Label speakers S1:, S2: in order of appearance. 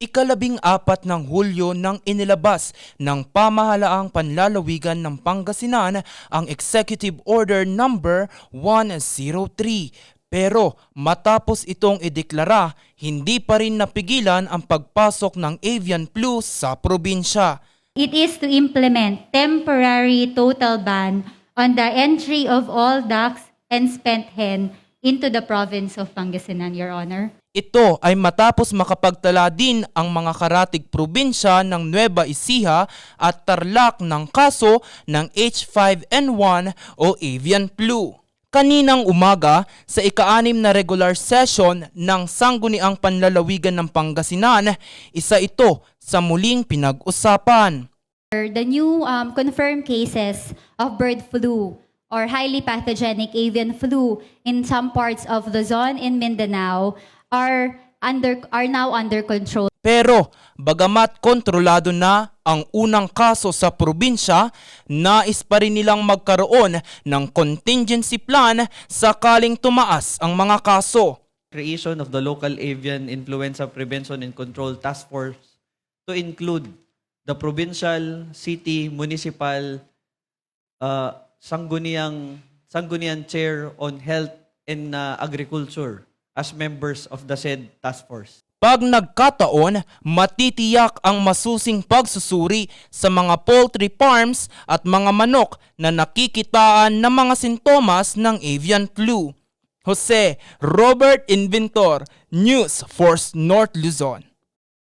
S1: Ika-14 ng Hulyo nang inilabas ng Pamahalaang Panlalawigan ng Pangasinan ang Executive Order Number 103. Pero matapos itong ideklara, hindi pa rin napigilan ang pagpasok ng avian flu sa probinsya.
S2: It is to implement temporary total ban on the entry of all ducks and spent hen into the province of Pangasinan, Your Honor.
S1: Ito ay matapos makapagtala din ang mga karatig probinsya ng Nueva Ecija at Tarlac ng kaso ng H5N1 o avian flu. Kaninang umaga sa ika-6 na regular session ng Sangguniang Panlalawigan ng Pangasinan, isa ito sa muling pinag-usapan.
S2: The new confirmed cases of bird flu or highly pathogenic avian flu in some parts of Luzon and Mindanao are now under control.
S1: Pero bagamat kontrolado na ang unang kaso sa probinsya, nais pa rin nilang magkaroon ng contingency plan sakaling tumaas ang mga kaso.
S3: Creation of the local avian influenza prevention and control task force to include the provincial, city, municipal, sangguniang chair on health and agriculture as members of the said task force.
S1: Pag nagkataon, matitiyak ang masusing pagsusuri sa mga poultry farms at mga manok na nakikitaan ng mga sintomas ng avian flu. Jose Robert Inventor, News Force North Luzon.